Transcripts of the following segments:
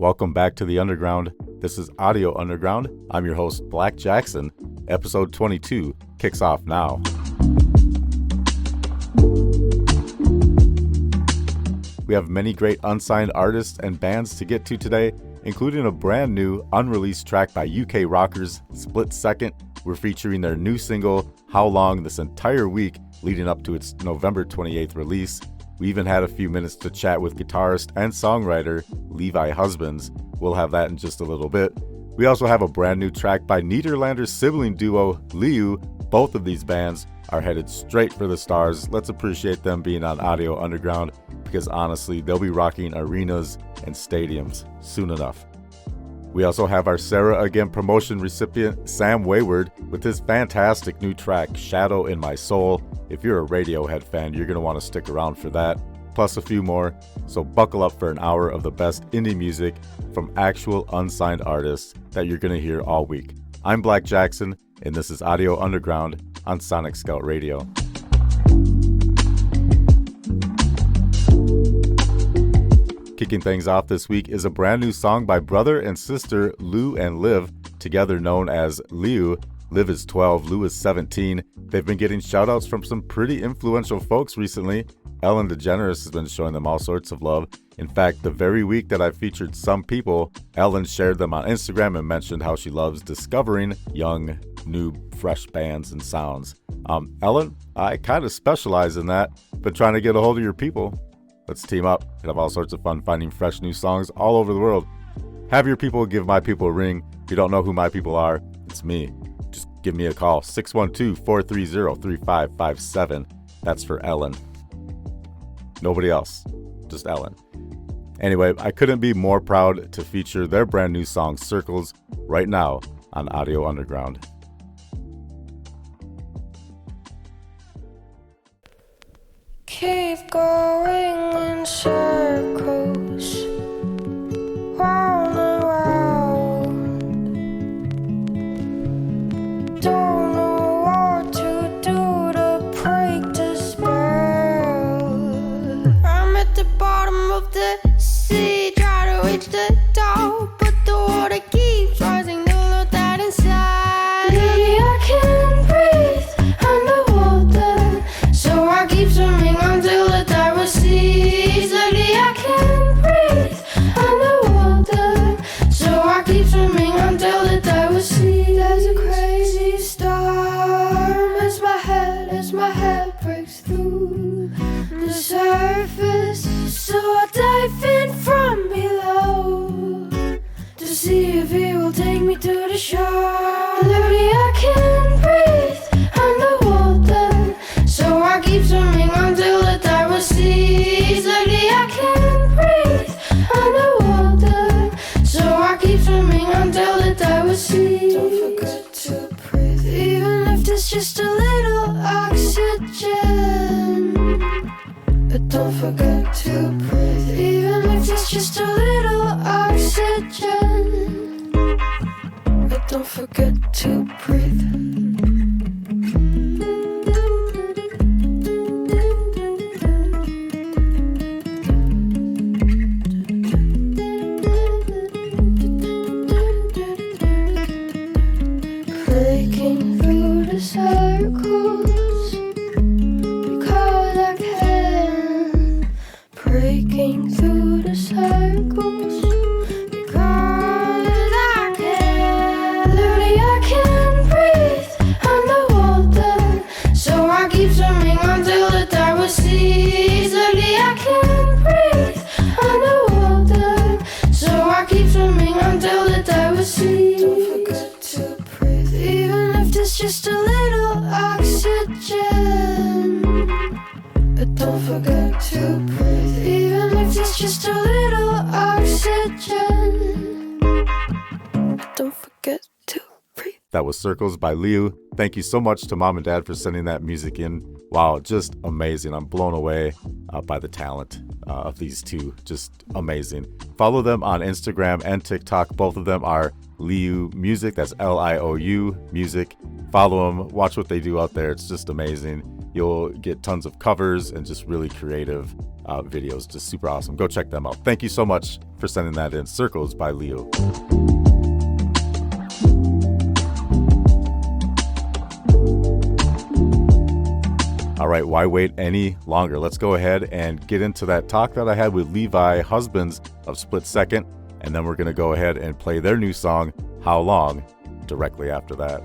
Welcome back to the Underground. This is Audio Underground. I'm your host, blckjcksn. Episode 22 kicks off now. We have many great unsigned artists and bands to get to today, including a brand new unreleased track by UK rockers Split Second. We're featuring their new single, How Long, this entire week leading up to its November 28th release. We even had a few minutes to chat with guitarist and songwriter Levi Husbands. We'll have that in just a little bit. We also have a brand new track by Nederlander sibling duo Liou. Both of these bands are headed straight for the stars. Let's appreciate them being on Audio Underground, because honestly, they'll be rocking arenas and stadiums soon enough. We also have our Sarah Again promotion recipient, Sam Wayward, with his fantastic new track, Shadow in My Soul. If you're a Radiohead fan, you're going to want to stick around for that, plus a few more. So buckle up for an hour of the best indie music from actual unsigned artists that you're going to hear all week. I'm blckjcksn, and this is Audio Underground on Sonic Scout Radio. Kicking things off this week is a brand new song by brother and sister Liou and Liv, together known as Liou. Liv is 12, Liou is 17. They've been getting shoutouts from some pretty influential folks recently. Ellen DeGeneres has been showing them all sorts of love. In fact, the very week that I featured some people, Ellen shared them on Instagram and mentioned how she loves discovering young, new, fresh bands and sounds. Ellen, I kind of specialize in that, but trying to get a hold of your people. Let's team up and have all sorts of fun finding fresh new songs all over the world. Have your people give my people a ring. If you don't know who my people are, it's me. Just give me a call, 612-430-3557. That's for Ellen. Nobody else, just Ellen. Anyway, I couldn't be more proud to feature their brand new song, Circles, right now on Audio Underground. Keep going in circles, round and round. Don't know what to do to break the spell. I'm at the bottom of the sea, try to reach the top, but the water keeps rising to load that inside. Maybe I can't breathe underwater, so I keep swimming until the tide recedes. Lately I can't breathe underwater, so I keep swimming until the tide recedes. There's a crazy storm as my head breaks through the surface, so I dive in from below to see if it will take me to the shore. Lately I can't breathe underwater, so I keep swimming until the tide recedes. Lately I can't breathe underwater, so I keep swimming until the tide recedes. Don't forget to breathe, even if there's just a little oxygen. Don't forget to breathe, even if there's just a little oxygen. Don't forget to breathe. Breaking through the circles because I can. Breaking through the circles because I can. Literally I can't breathe underwater, so I keep swimming until the tide recedes. Literally I can't breathe underwater, so I keep swimming until the tide recedes. Don't forget to breathe, even if there's just a little oxygen. Don't forget to breathe, even if there's just a little oxygen. Don't forget to breathe. That was Circles by Liou. Thank you so much to Mom and Dad for sending that music in. Wow, just amazing. I'm blown away by the talent of these two. Just amazing. Follow them on Instagram and TikTok. Both of them are Liou Music. That's Liou Music. Follow them. Watch what they do out there. It's just amazing. You'll get tons of covers and just really creative videos. Just super awesome. Go check them out. Thank you so much for sending that in. Circles by Liou. All right, why wait any longer? Let's go ahead and get into that talk that I had with Levi Husbands of Split Second, and then we're going to go ahead and play their new song, How Long, directly after that.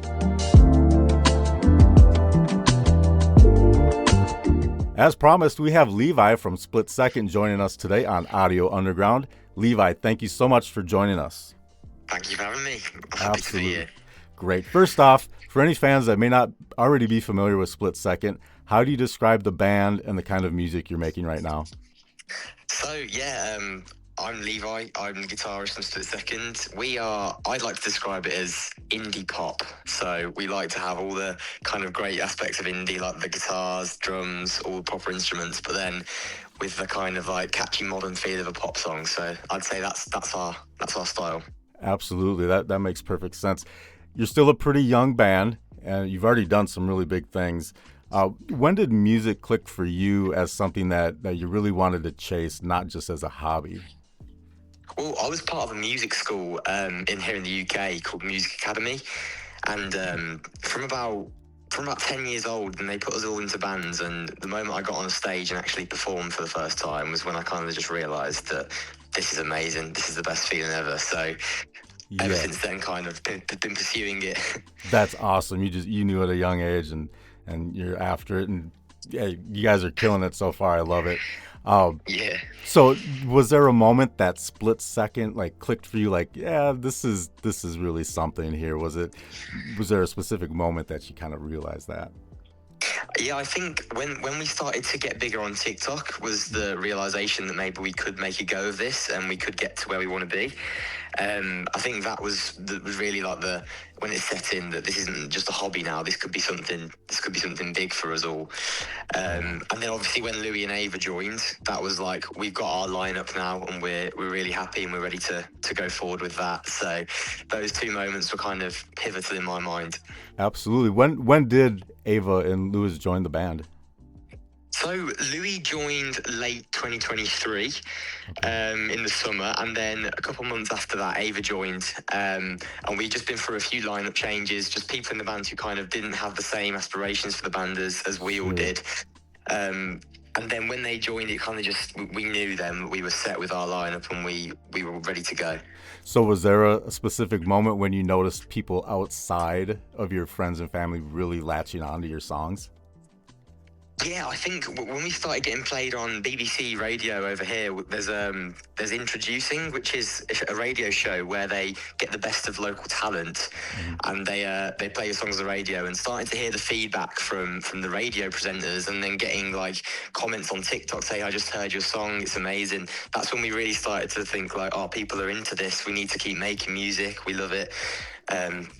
As promised, we have Levi from Split Second joining us today on Audio Underground. Levi, thank you so much for joining us. Thank you for having me. Happy to be here. Great. First off, for any fans that may not already be familiar with Split Second, how do you describe the band and the kind of music you're making right now? So, I'm Levi. I'm the guitarist from Split Second. I'd like to describe it as indie pop. So we like to have all the kind of great aspects of indie, like the guitars, drums, all the proper instruments, but then with the kind of like catchy modern feel of a pop song. So I'd say that's our style. Absolutely. That makes perfect sense. You're still a pretty young band, and you've already done some really big things. When did music click for you as something that you really wanted to chase, not just as a hobby? Well, I was part of a music school here in the UK called Music Academy, and from about 10 years old, and they put us all into bands, and the moment I got on a stage and actually performed for the first time was when I kind of just realised that this is amazing, this is the best feeling ever. So ever since then, kind of been pursuing it. That's awesome. You knew at a young age, and you're after it, and yeah, you guys are killing it so far. I love it. Yeah. So was there a moment that split second like clicked for you, like, yeah, this is really something here? Was there a specific moment that you kind of realized that? Yeah, I think when we started to get bigger on TikTok was the realization that maybe we could make a go of this and we could get to where we want to be. I think that was really like when it set in that this isn't just a hobby now. This could be something big for us all. And then obviously when Louis and Ava joined, that was like, we've got our lineup now and we're really happy and we're ready to go forward with that. So those two moments were kind of pivotal in my mind. Absolutely. When did Ava and Louis join the band? So Louis joined late 2023 in the summer, and then a couple months after that Ava joined, and we've just been through a few lineup changes, just people in the band who kind of didn't have the same aspirations for the band as we all did. And then when they joined, it kind of just, we knew then we were set with our lineup and we were ready to go. So was there a specific moment when you noticed people outside of your friends and family really latching on to your songs? Yeah, I think when we started getting played on BBC radio over here, there's Introducing, which is a radio show where they get the best of local talent, and they play your songs on the radio, and starting to hear the feedback from the radio presenters, and then getting like comments on TikTok saying, I just heard your song, it's amazing. That's when we really started to think like, oh, people are into this, we need to keep making music, we love it.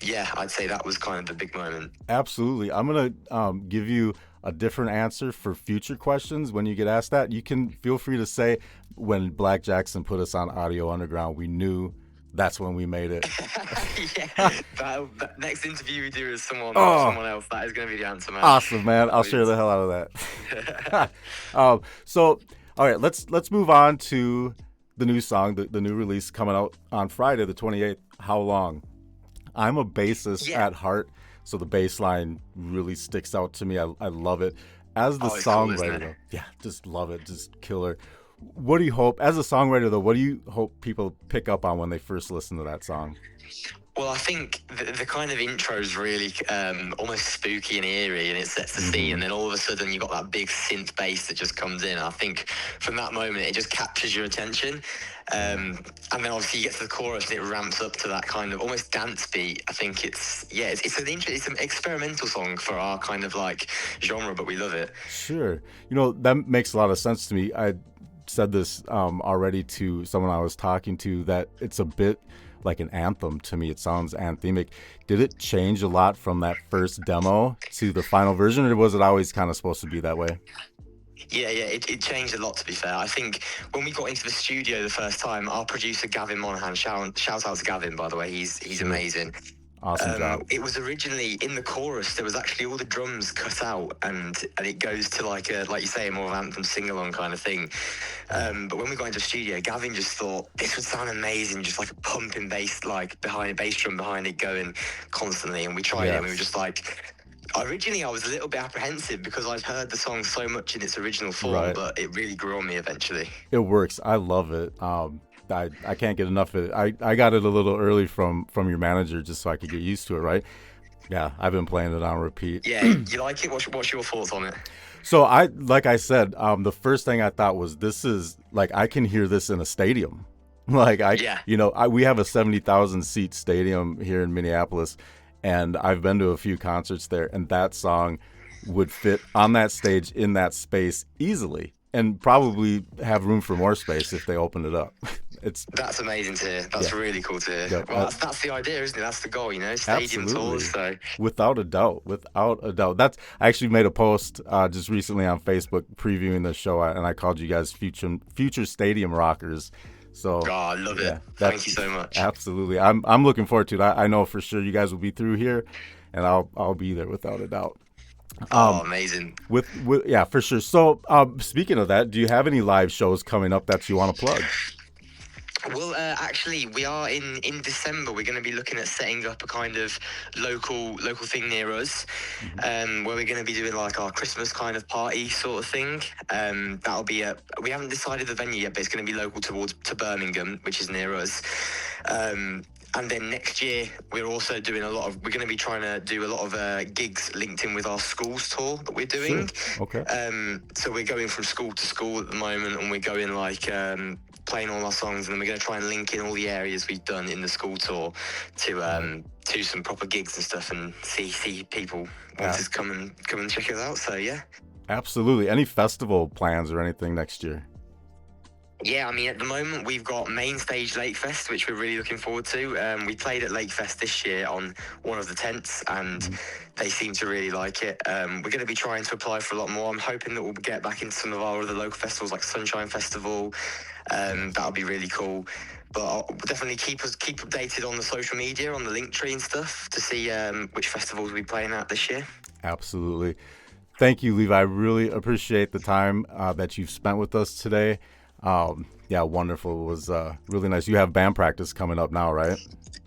Yeah, I'd say that was kind of the big moment. Absolutely. I'm going to give you a different answer for future questions when you get asked that. You can feel free to say, when blckjcksn put us on Audio Underground, we knew that's when we made it. Yeah, that next interview we do is someone else. That is going to be the answer, man. Awesome, man. I'll share the hell out of that. So, all right, let's move on to the new song, the new release coming out on Friday, the 28th, How Long. I'm a bassist at heart, so the bass line really sticks out to me. I love it. As the songwriter, though, yeah, just love it, just killer. What do you hope, as a songwriter, though, what do you hope people pick up on when they first listen to that song? Well, I think the kind of intro is really almost spooky and eerie, and it sets the scene, and then all of a sudden you got that big synth bass that just comes in. I think from that moment it just captures your attention, and then obviously you get to the chorus and it ramps up to that kind of almost dance beat. I think it's an experimental song for our kind of like genre, but we love it. Sure, that makes a lot of sense to me. I said this already to someone I was talking to, that it's a bit like an anthem to me. It sounds anthemic. Did it change a lot from that first demo to the final version, or was it always kind of supposed to be that way? Yeah, it changed a lot, to be fair. I think when we got into the studio the first time, our producer Gavin Monahan, shout out to Gavin, by the way, he's amazing. Awesome job. It was originally in the chorus. There was actually all the drums cut out, and it goes to like you say, a more anthem sing-along kind of thing. But when we got into the studio, Gavin just thought this would sound amazing, just like a pumping bass, like bass drum behind it going constantly. And we tried it, and we were just like. Originally, I was a little bit apprehensive because I'd heard the song so much in its original form, but it really grew on me eventually. It works. I love it. I can't get enough of it. I got it a little early from your manager just so I could get used to it, right? Yeah, I've been playing it on repeat. Yeah, you like it? What's your thoughts on it? So like I said, the first thing I thought was this is like I can hear this in a stadium. Like we have a 70,000 seat stadium here in Minneapolis. And I've been to a few concerts there, and that song would fit on that stage in that space easily, and probably have room for more space if they opened it up. That's amazing to hear. That's really cool to hear. Yep. Well, that's the idea, isn't it? That's the goal, stadium tours. So without a doubt. I actually made a post just recently on Facebook previewing the show, and I called you guys future stadium rockers. So, I love it. Thank you so much. Absolutely. I'm looking forward to it. I know for sure you guys will be through here, and I'll be there without a doubt. Amazing. With for sure. So, speaking of that, do you have any live shows coming up that you want to plug? Well, actually, we are in December. We're going to be looking at setting up a kind of local thing near us, where we're going to be doing like our Christmas kind of party sort of thing. That'll be we haven't decided the venue yet, but it's going to be local to Birmingham, which is near us. And then next year, we're also doing we're going to be trying to do a lot of gigs linked in with our schools tour that we're doing. Sure. Okay. So we're going from school to school at the moment, and we're going like playing all our songs, and then we're going to try and link in all the areas we've done in the school tour to some proper gigs and stuff, and see people want to come and check us out. So yeah. Absolutely. Any festival plans or anything next year? Yeah, I mean, at the moment, we've got Main Stage Lakefest, which we're really looking forward to. We played at Lakefest this year on one of the tents, and they seem to really like it. We're going to be trying to apply for a lot more. I'm hoping that we'll get back into some of our other local festivals, like Sunshine Festival. That'll be really cool. But I'll definitely keep updated on the social media, on the link tree and stuff, to see which festivals we'll be playing at this year. Absolutely. Thank you, Levi. I really appreciate the time that you've spent with us today. Wonderful. It was really nice. You have band practice coming up now, right?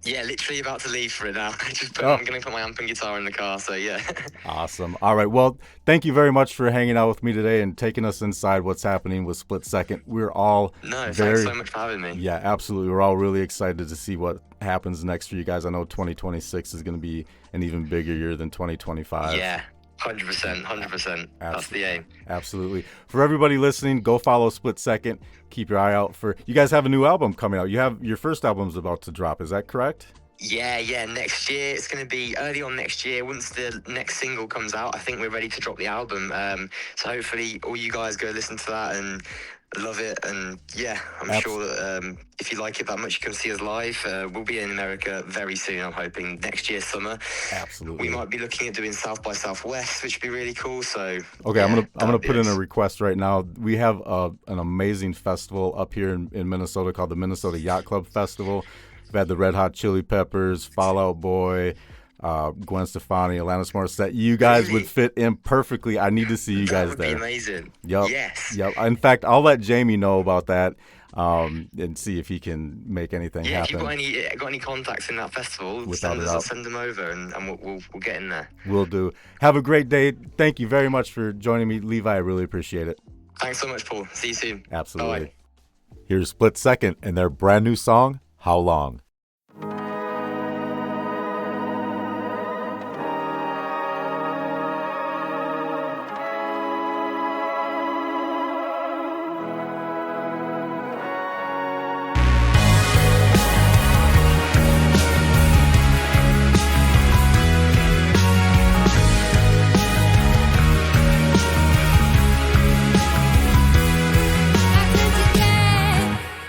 Yeah, literally about to leave for it now. I'm going to put my amp and guitar in the car, so yeah. Awesome. All right. Well, thank you very much for hanging out with me today and taking us inside what's happening with Split Second. We're all thanks so much for having me. Yeah, absolutely. We're all really excited to see what happens next for you guys. I know 2026 is going to be an even bigger year than 2025. Yeah. 100%. That's the aim. Absolutely. For everybody listening, go follow Split Second. Keep your eye out for. You guys have a new album coming out. You have your first album's about to drop. Is that correct? Yeah. Next year. It's going to be early on next year. Once the next single comes out, I think we're ready to drop the album. So hopefully, all you guys go listen to that and love it. And yeah, I'm sure that if you like it that much, you can see us live. We'll be in America very soon. I'm hoping next year summer. Absolutely. We might be looking at doing South by Southwest, which would be really cool. So okay, I'm gonna put in a request right now. We have an amazing festival up here in Minnesota called the Minnesota Yacht Club Festival. We've had the Red Hot Chili Peppers, Fall Out Boy, Gwen Stefani, Alanis Morissette. You guys would fit in perfectly. I need to see you guys there. That would be amazing. Yep. Yes. Yep. In fact, I'll let Jamie know about that and see if he can make anything happen. If you've got any contacts in that festival, send them over and we'll get in there. Will do. Have a great day. Thank you very much for joining me, Levi. I really appreciate it. Thanks so much, Paul. See you soon. Absolutely. Bye. Here's Split Second and their brand new song, How Long?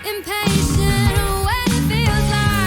Impatient when it feels like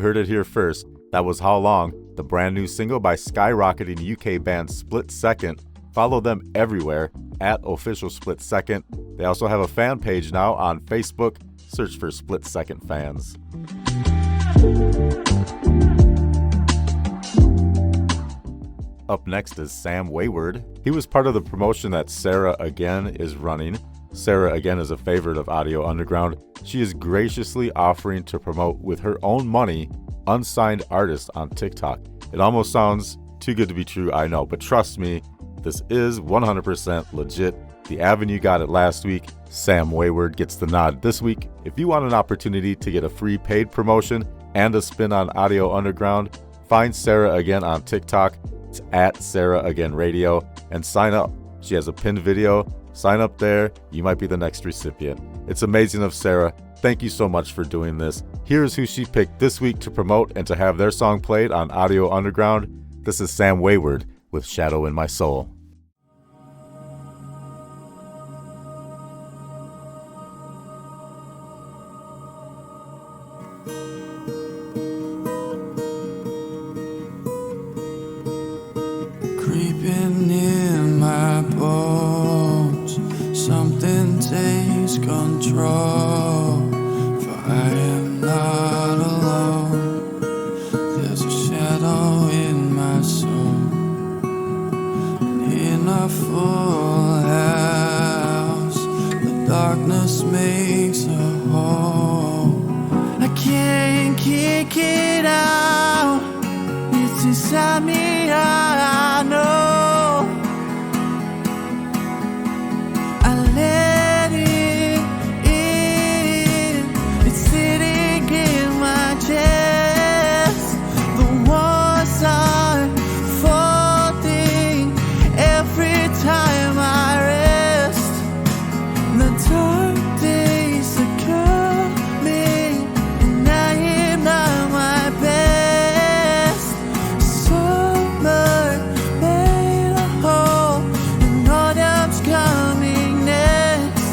heard it here first. That was How Long, the brand new single by skyrocketing UK band Split Second. Follow them everywhere at Official Split Second. They also have a fan page now on Facebook. Search for Split Second Fans. Up next is Sam Wayward. He was part of the promotion that Sarah Again is running. Sarah Again is a favorite of Audio Underground. She is graciously offering to promote with her own money unsigned artists on TikTok. It almost sounds too good to be true, I know, but trust me, this is 100% legit. The Avenue got it last week. Sam Wayward gets the nod this week. If you want an opportunity to get a free paid promotion and a spin on Audio Underground, find Sarah Again on TikTok. It's at Sarah Again Radio and sign up. She has a pinned video. Sign up there. You might be the next recipient. It's amazing of Sarah. Thank you so much for doing this. Here's who she picked this week to promote and to have their song played on Audio Underground. This is Sam Wayward with Shadow in My Soul. Creeping in my bones, something takes control, for I am not alone. There's a shadow in my soul, and in a full house, the darkness makes a hole. I can't kick it out, it's inside me, I know. I let it in, it's sitting in my chest. The walls are falling every time I rest. The dark days are coming, and I am not my best. Summer made a hole, and autumn's coming next.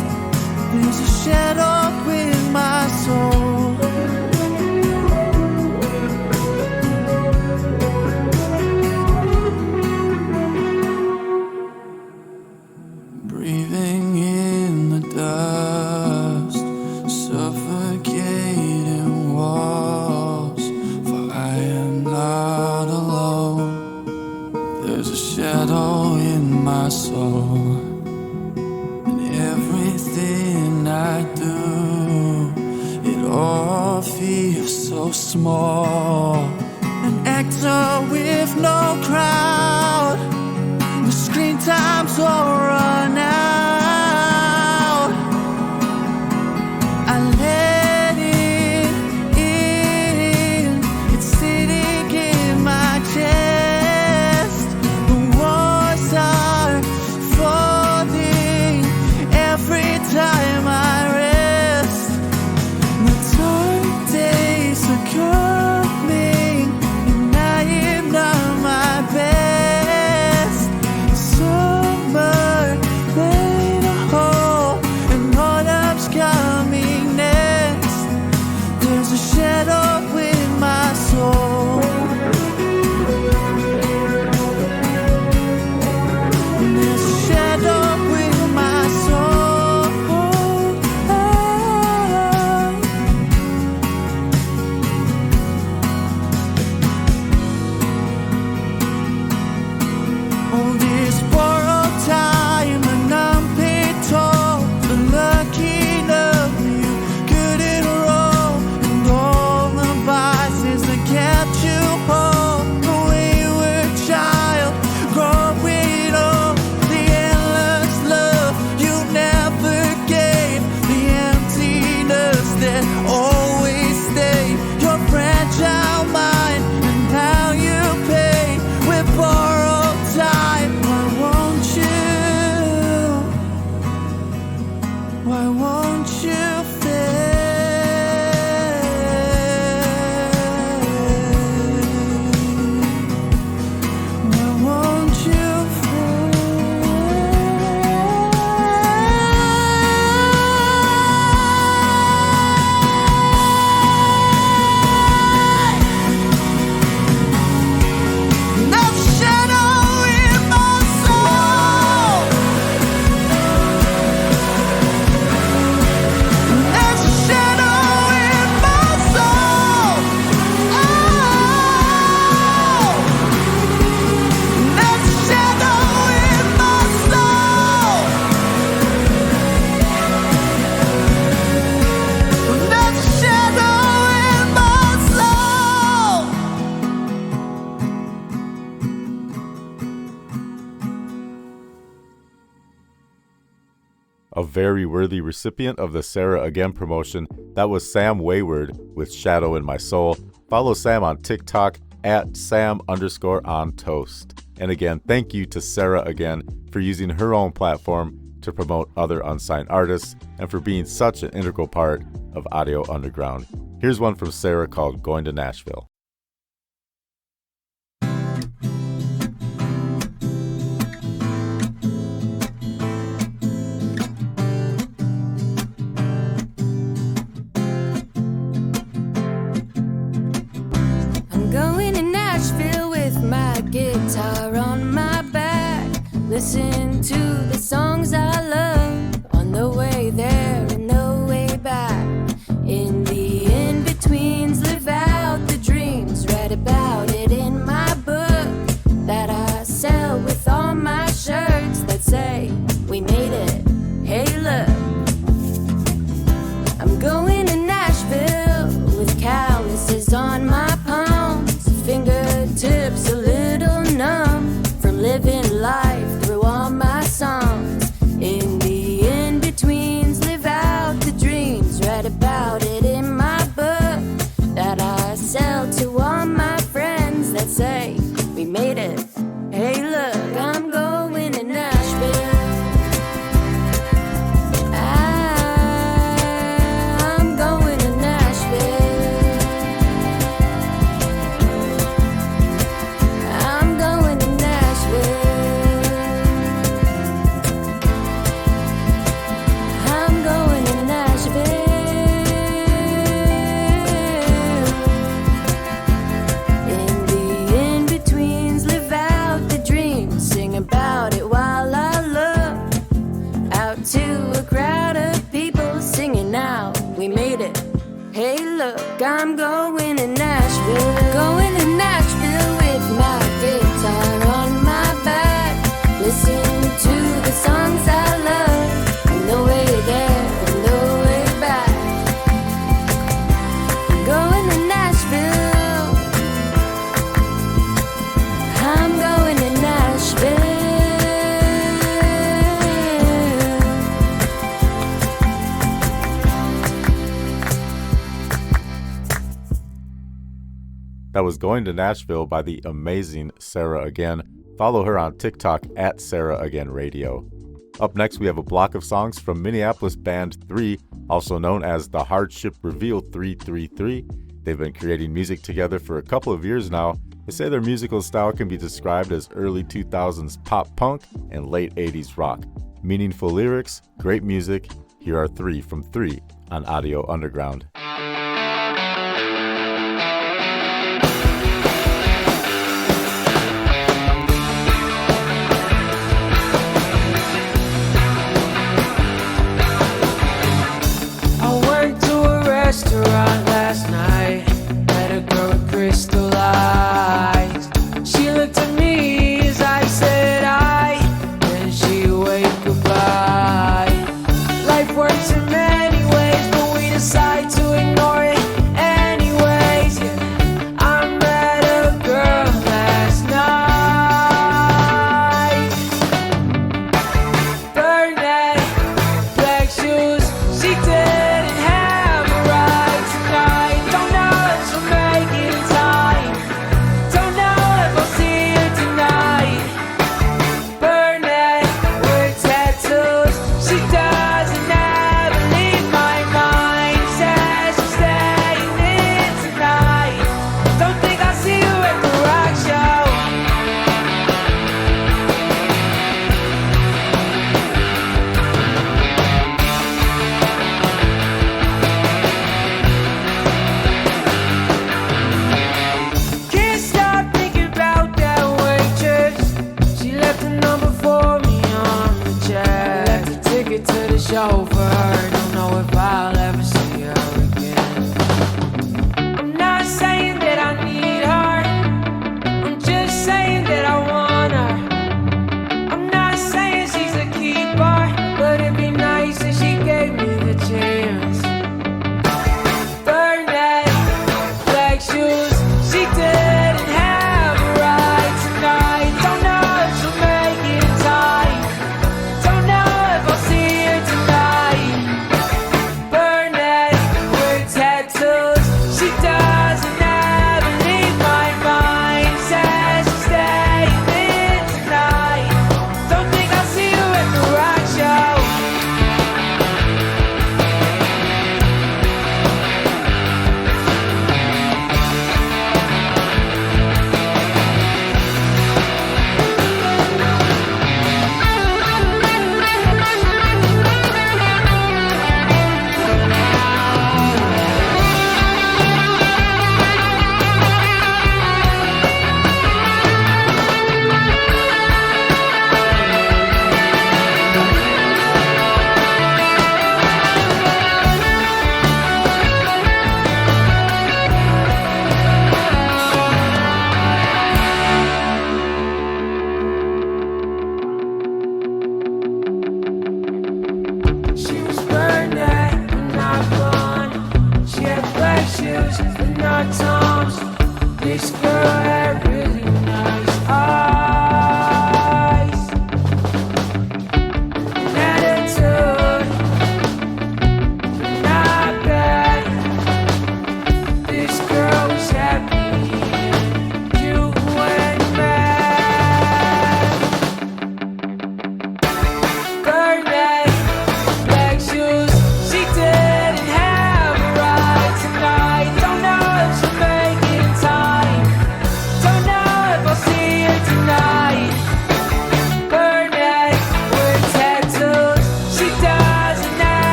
There's a shadow in my soul. Breathing in the dust, suffocating walls, for I am not alone. There's a shadow in my soul, and everything I do, it all feels so small. An actor with no crowd, the screen time's all run out. I let it in, it's sitting in my chest. The walls are falling every time I rest. The dark days are coming, and I am not my best. Summer A very worthy recipient of the Sarah Again promotion, that was Sam Wayward with Shadow in My Soul. Follow Sam on TikTok at Sam_on_toast. And again, thank you to Sarah Again for using her own platform to promote other unsigned artists and for being such an integral part of Audio Underground. Here's one from Sarah called Going to Nashville. Guitar on my back, listen to the songs I love on the way there and the way back. In the in-betweens, live out the dreams, read about it in my book that I sell with all my shirts that say we made it. Hey look, I'm going to Nashville with calluses on my palms, fingertips a little numb from living life through all my songs. In the in-betweens, live out the dreams, read about it in my book that I sell to all my friends that say we made it. Hey look, I'm going to Nashville. I'm going to Nashville. I'm going to Nashville. I'm going to Nashville. In the in-betweens, live out the dreams, sing about it while I look out to a crowd of people singing out, we made it. Hey look, I'm going to Nashville. Going to Nashville with my guitar on my back, listen to the songs I love on the way there and the way back. Going to Nashville. I'm going to Nashville. That was Going to Nashville by the amazing Sarah Again. Follow her on TikTok at Sarah Again Radio. Up next, we have a block of songs from Minneapolis band 3, also known as the Hardship Reveal 333. They've been creating music together for a couple of years now. They say their musical style can be described as early 2000s pop punk and late 80s rock. Meaningful lyrics, great music. Here are 3 from 3 on Audio Underground. Restaurant last night, met a girl with crystal eyes. She looked at me as I said hi, then she waved goodbye. Life works in many ways, but we decide to ignore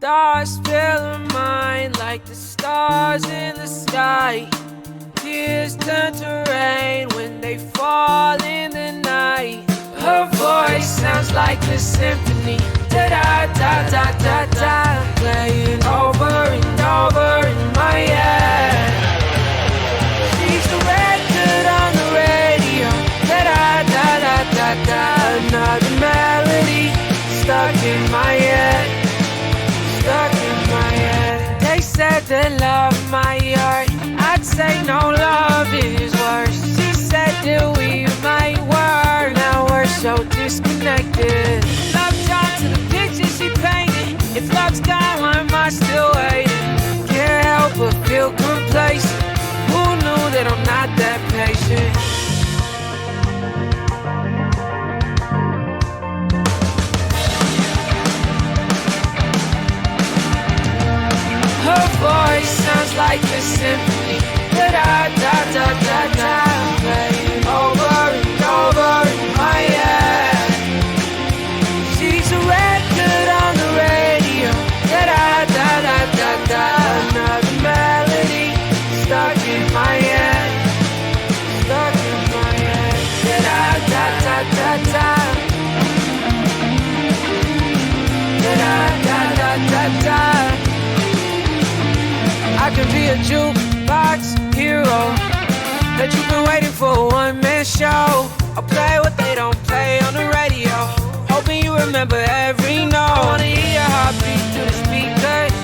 Thoughts fill my mind like the stars in the sky. Tears turn to rain when they fall in the night. Her voice sounds like a symphony, da-da-da-da-da-da, playing over and over in my head. She's a record on the radio, da-da-da-da-da-da, another melody stuck in my head, stuck in my head. They said they love my art, I'd say no love is worse. She said that we might work, now we're so disconnected. Love dropped to the picture she painted. If love's gone, why am I still waiting? Can't help but feel complacent. Who knew that I'm not that patient? Her voice sounds like a symphony, da-da-da-da-da-da, playing over and over in my head. She's a record on the radio, da-da-da-da-da-da, another melody stuck in my head, stuck in my head, da-da-da-da-da-da, da-da-da-da-da-da. I can be a jukebox hero that you've been waiting for a one-man show. I'll play what they don't play on the radio, hoping you remember every note. I wanna hear your heartbeat through the speakers,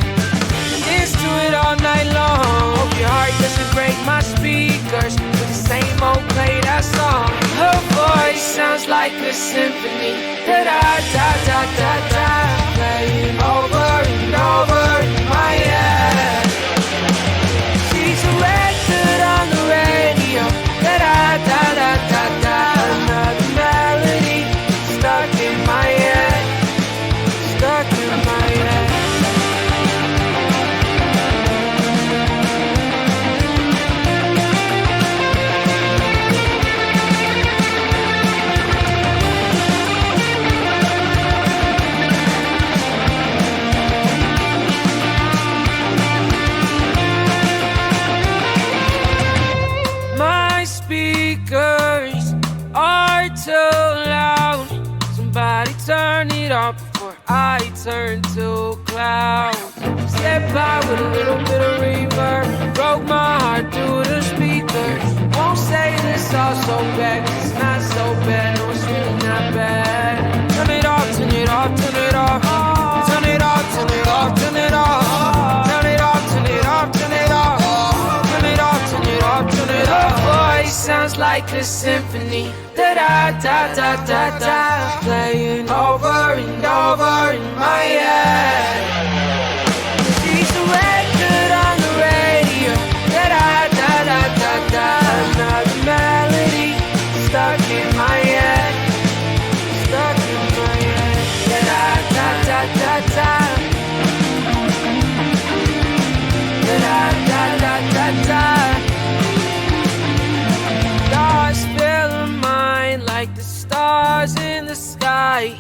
dance to it all night long. Hope your heart doesn't break my speakers with the same old played out song. Her voice sounds like a symphony, da-da-da-da-da-da, playing over and over in my head. She's a record on the radio, da-da-da-da-da-da, another melody stuck in my head, stuck in my head. Speakers are too loud. Somebody turn it off before I turn to cloud. Step by with a little bit of reverb, broke my heart through the speakers. Won't say this all so bad, 'cause it's not so bad. No, it's really not bad. Turn it off, turn it off, turn it off. Turn it off, turn it off, turn it off. Turn it off, turn it off, turn it off. Turn it off, turn it off, turn it off. Her voice sounds like a symphony, da-da-da-da-da-da, playing over and over in my head. She's a record on the radio, da-da-da-da-da-da, another melody stuck in my head, stuck in my head, da-da-da-da-da-da, da-da-da-da-da-da. Thoughts fill my mind like the stars in the sky.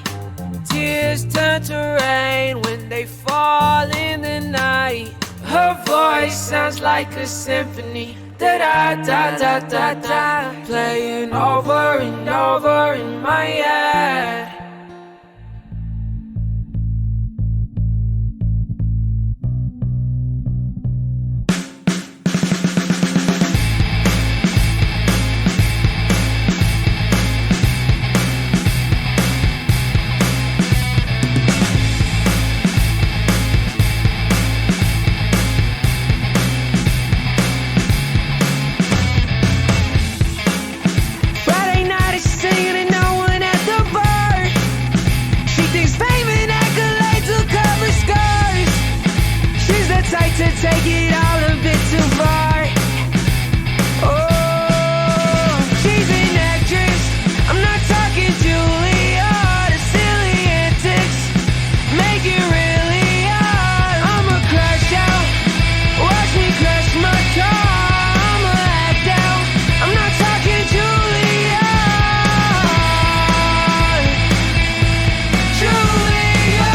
Tears turn to rain when they fall in the night. Her voice sounds like a symphony, da-da-da-da-da-da, playing over and over in my head. To take it all a bit too far. Oh, she's an actress. I'm not talking Julia. The silly antics make it really hard. I'ma crash out, watch me crash my car. I'ma act out. I'm not talking Julia. Julia.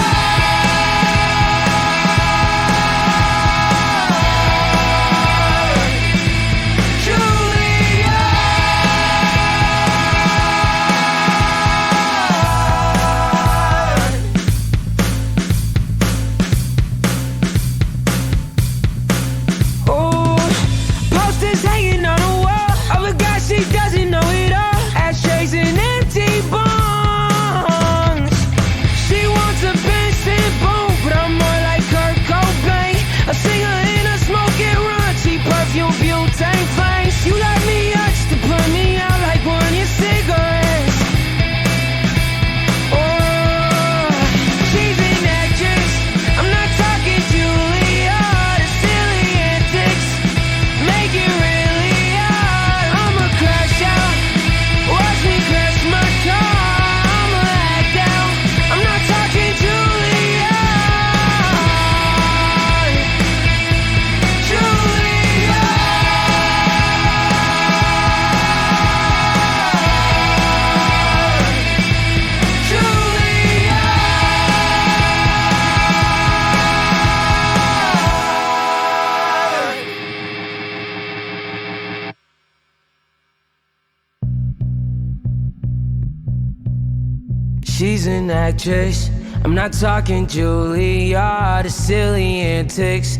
She's an actress. I'm not talking Julia. The silly antics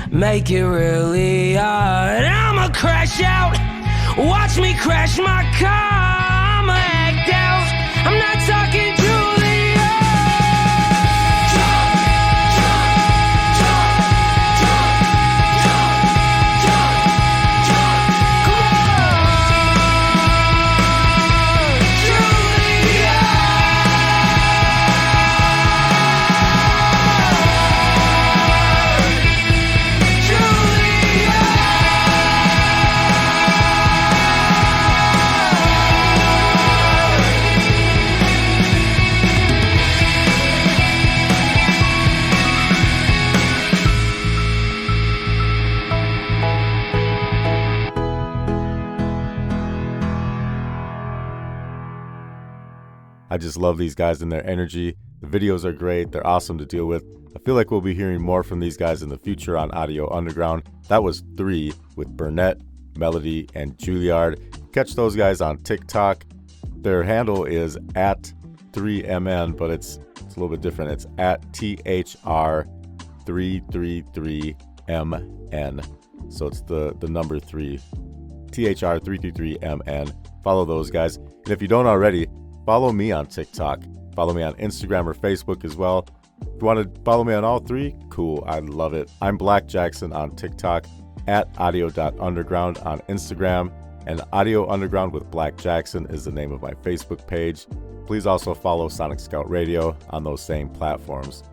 make it really hard. I'ma crash out. Watch me crash my car. I'ma act out. I'm not talking Julia. I just love these guys and their energy. The videos are great. They're awesome to deal with. I feel like we'll be hearing more from these guys in the future on Audio Underground. That was 3 with Burnett, Melody, and Juilliard. Catch those guys on TikTok. Their handle is at 3MN, but it's a little bit different. It's at THR333MN. So it's the number 3. THR333MN. Follow those guys. And if you don't already, follow me on TikTok. Follow me on Instagram or Facebook as well. If you want to follow me on all 3, cool. I love it. I'm blckjcksn on TikTok, at audio.underground on Instagram, and Audio Underground with blckjcksn is the name of my Facebook page. Please also follow Sonic Scout Radio on those same platforms.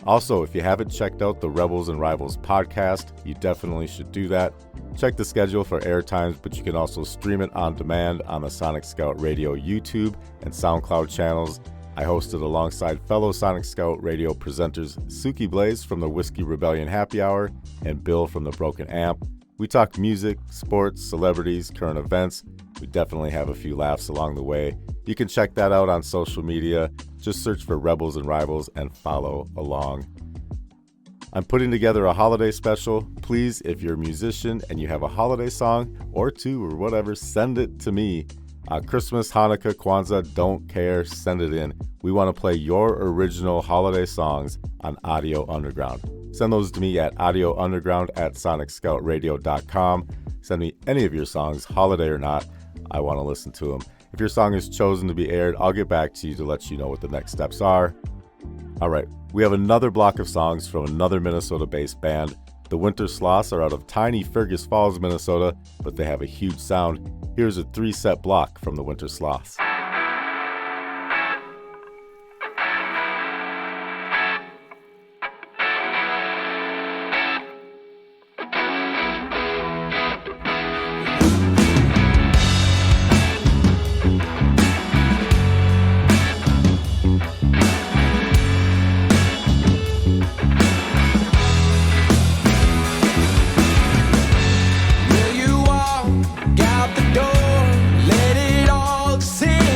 Also, if you haven't checked out the Rebels and Rivals podcast, you definitely should do that. Check the schedule for air times, but you can also stream it on demand on the Sonic Scout Radio YouTube and SoundCloud channels. I hosted alongside fellow Sonic Scout Radio presenters Suki Blaze from the Whiskey Rebellion Happy Hour and Bill from the Broken Amp. We talk music, sports, celebrities, current events. We definitely have a few laughs along the way. You can check that out on social media. Just search for Rebels and Rivals and follow along. I'm putting together a holiday special. Please, if you're a musician and you have a holiday song or 2 or whatever, send it to me. Christmas, Hanukkah, Kwanzaa, don't care, send it in. We want to play your original holiday songs on Audio Underground. Send those to me at audiounderground@sonicscoutradio.com. Send me any of your songs, holiday or not. I want to listen to them. If your song is chosen to be aired, I'll get back to you to let you know what the next steps are. All right, we have another block of songs from another Minnesota-based band. The Winter Sloths are out of tiny Fergus Falls, Minnesota, but they have a huge sound. Here's a 3-set block from the Winter Sloths. Will you walk out the door? Let it all sink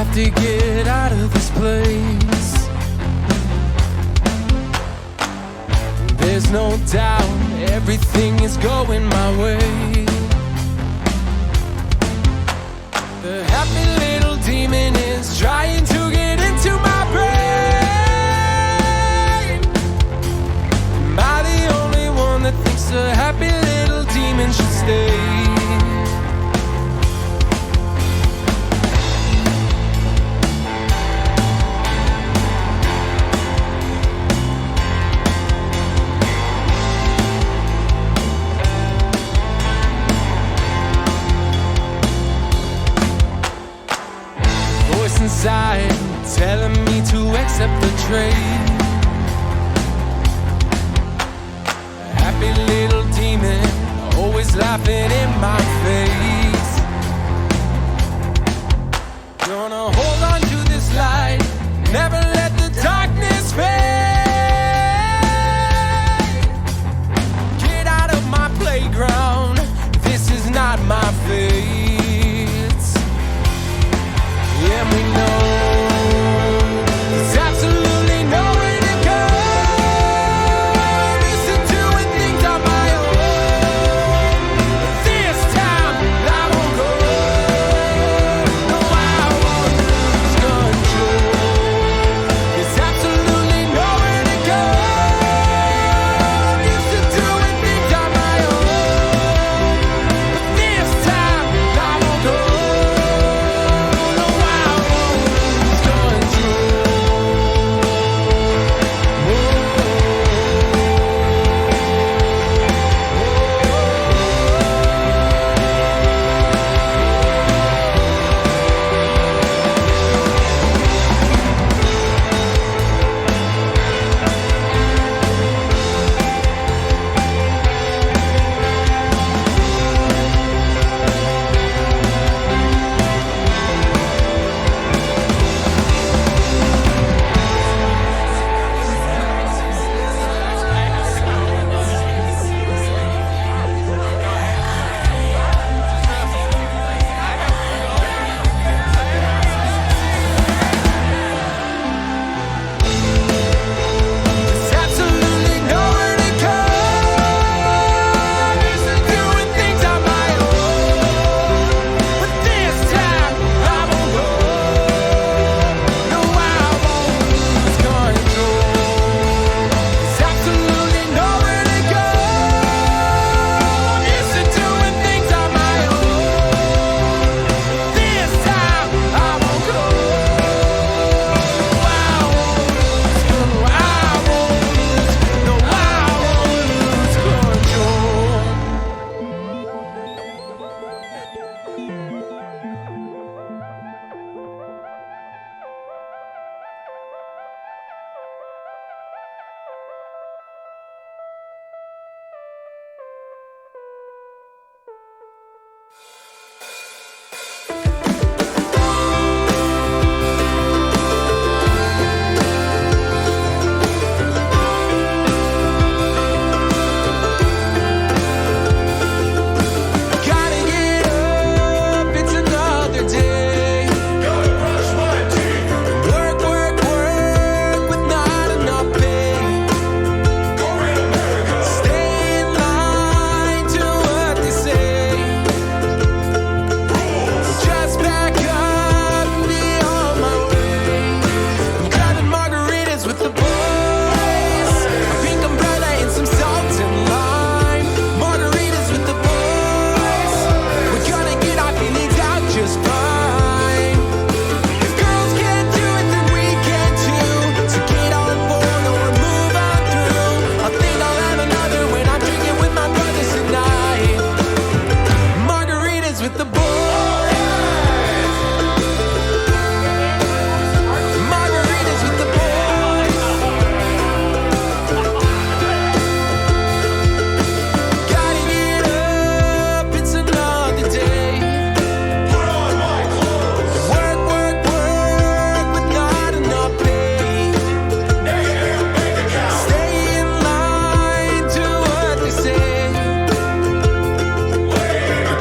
have to get out of this place. There's no doubt everything is going my way. The happy little demon is trying to get into my brain. Am I the only one that thinks the happy little demon should stay? Inside, telling me to accept the trade. A happy little demon, always laughing in my face. Gonna hold on to this light, never let the darkness fade. Get out of my playground, this is not my fate. And we know there's absolutely nowhere to go. Used to doing things on my own, but this time I won't go. No, I won't lose control. There's absolutely nowhere to go. Used to doing things on my own, but this time I won't go.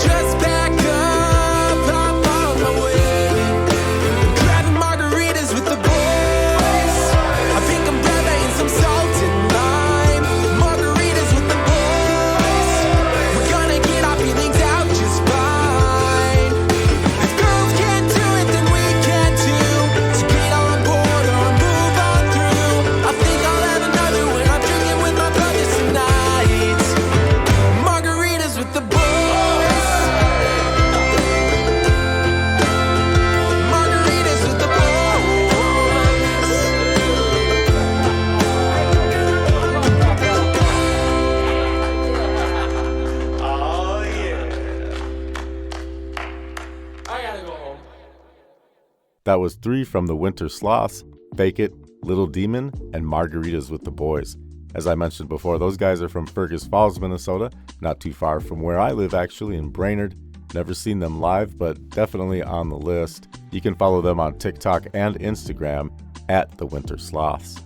Just back up. That was 3 from the Winter Sloths, Fake It, Little Demon, and Margaritas with the Boys. As I mentioned before, those guys are from Fergus Falls, Minnesota, not too far from where I live actually, in Brainerd. Never seen them live, but definitely on the list. You can follow them on TikTok and Instagram at the Winter Sloths.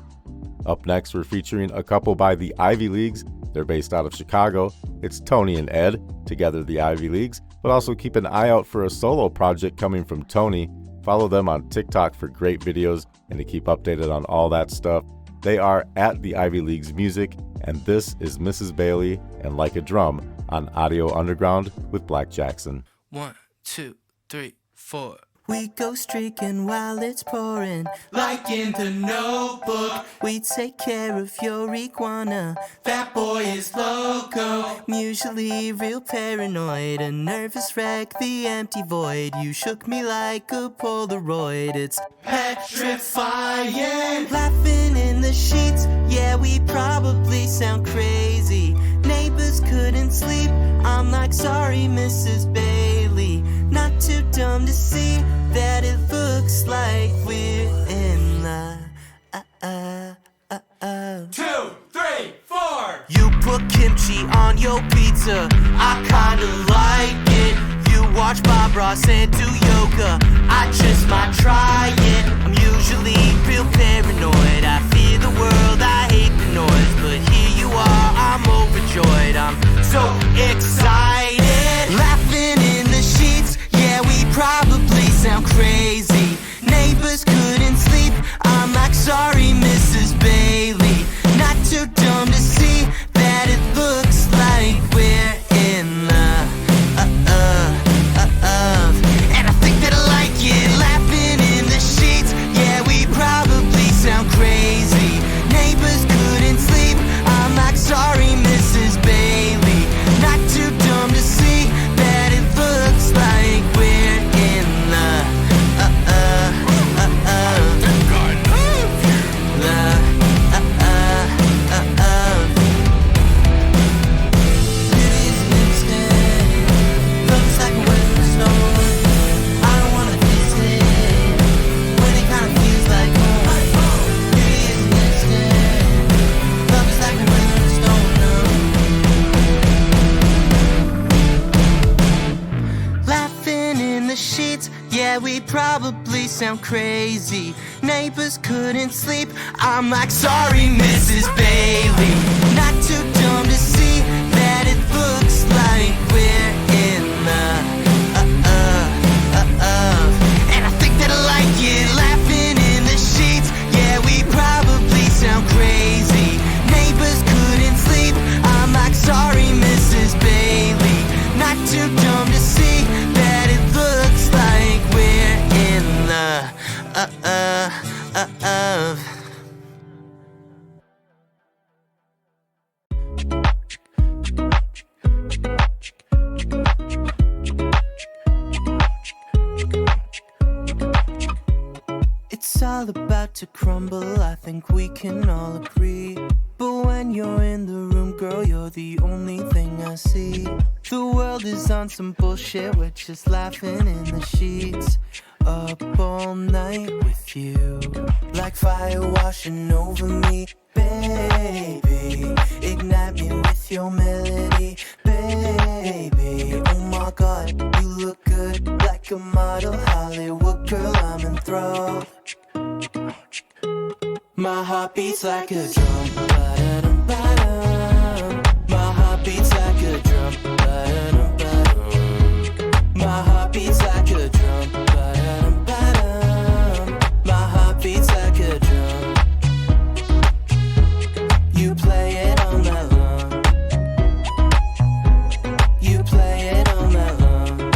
Up next, we're featuring a couple by the Ivy Leagues. They're based out of Chicago. It's Tony and Ed, together the Ivy Leagues, but also keep an eye out for a solo project coming from Tony. Follow them on TikTok for great videos and to keep updated on all that stuff. They are at the Ivy Leagues Music, and this is Mrs. Bailey and Like a Drum on Audio Underground with blckjcksn. 1, 2, 3, 4. We go streaking while it's pouring, like in the Notebook. We take care of your iguana. That boy is loco. I'm usually real paranoid, a nervous wreck, the empty void. You shook me like a Polaroid. It's petrifying. Laughing in the sheets, yeah, we probably sound crazy. Neighbors couldn't sleep. I'm like, sorry, Mrs. Bailey. Not too dumb to see that it looks like we're in the 2, 3, 4. You put kimchi on your pizza, I kinda like it. You watch Bob Ross and do yoga, I just might try it. I'm usually real paranoid, I fear the world, I hate the noise. But here you are, I'm overjoyed, I'm so excited. Laughing in the sheets, yeah, we probably sound crazy. Neighbors couldn't sleep, I'm like, sorry, Mrs. Bailey. Not too dumb to see that it looks like we're in the and I think that I like it. Laughing in the sheets, yeah, we probably sound crazy. Neighbors couldn't sleep, I'm like, sorry, Mrs. Bailey. Not too dumb to see that it looks like we're in the yeah, we probably sound crazy. Neighbors couldn't sleep, I'm like, sorry, Mrs. Bailey. Not too dumb to see that it looks like we're in the and I think that I like it. Laughing in the sheets, yeah, we probably sound crazy. Neighbors couldn't sleep, I'm like, sorry, Mrs. Bailey. Not too dumb to see that it looks like we're in the It's all about to crumble, I think we can all agree. But when you're in the room, girl, you're the only thing I see. The world is on some bullshit, we're just laughing in the sheets. Up all night with you, like fire washing over me. Baby, ignite me with your melody. Baby, oh my God, you look good, like a model Hollywood girl, I'm enthralled. My heart beats like a drum, ba-da-dum, ba-dum. My heart beats like a drum, ba-da-dum, ba-dum. My heart beats like a drum, ba-da-dum, ba-dum. My heart beats like a drum. You play it all night long. You play it all night long.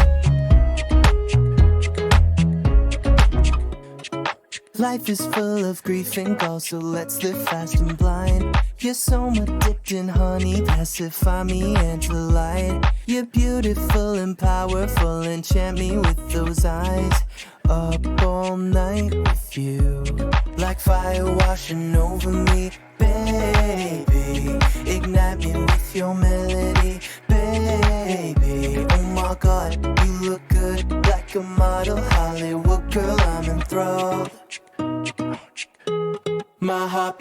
Life is full of grief and gall, so let's live fast and blind. You're so much dipped in honey, pacify me and delight. You're beautiful and powerful, enchant me with those eyes. Up all night with you, like fire washing over me. Baby, ignite me with your melody. Baby, oh my God, you look good, like a model Hollywood girl, I'm enthralled.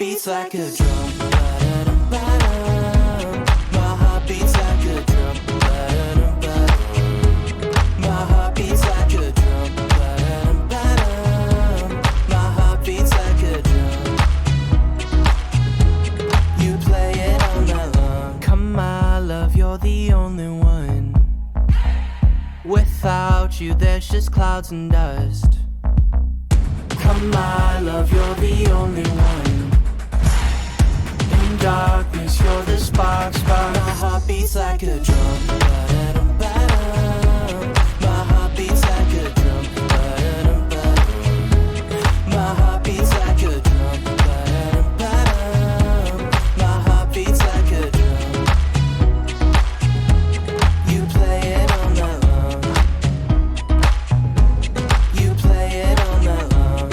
beats like a drum. Ba-da-dum-ba-dum. My heart beats like a drum. Ba-da-dum-ba-dum. My heart beats like a drum. Ba-da-dum-ba-dum. My heart beats like a drum. You play it all night long. Come my love, you're the only one. Without you, there's just clouds and dust. Come my love, you're the only one. In darkness, you're the spark. My heart beats like a drum. Ba-da-dum-ba-dum. My heart beats like a drum. Ba-da-dum-ba-dum. My heart beats like a drum. Ba-da-dum-ba-dum. My heart beats like a drum. You play it all night long. You play it all night long.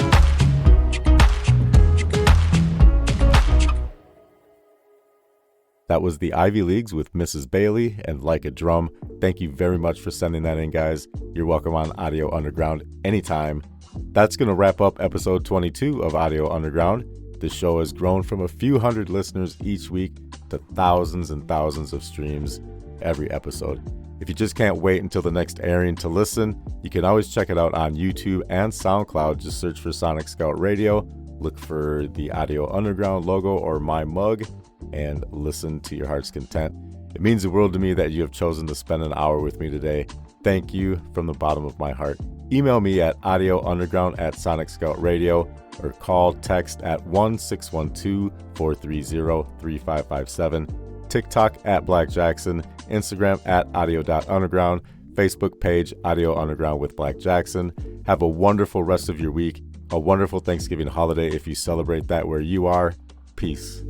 That was the Ivy Leagues with Mrs. Bailey and Like a Drum. Thank you very much for sending that in, guys. You're welcome on Audio Underground anytime. That's going to wrap up episode 22 of Audio Underground. The show has grown from a few hundred listeners each week to thousands and thousands of streams every episode. If you just can't wait until the next airing to listen, you can always check it out on YouTube and SoundCloud. Just search for Sonic Scout Radio, look for the Audio Underground logo or my mug, and listen to your heart's content. It means the world to me that you have chosen to spend an hour with me today. Thank you from the bottom of my heart. Email me at audiounderground@SonicScoutRadio or call text at 1-612-430-3557. TikTok at blckjcksn, Instagram at audio.underground, Facebook page Audio Underground with Black Jackson. Have a wonderful rest of your week, a wonderful Thanksgiving holiday if you celebrate that where you are. Peace.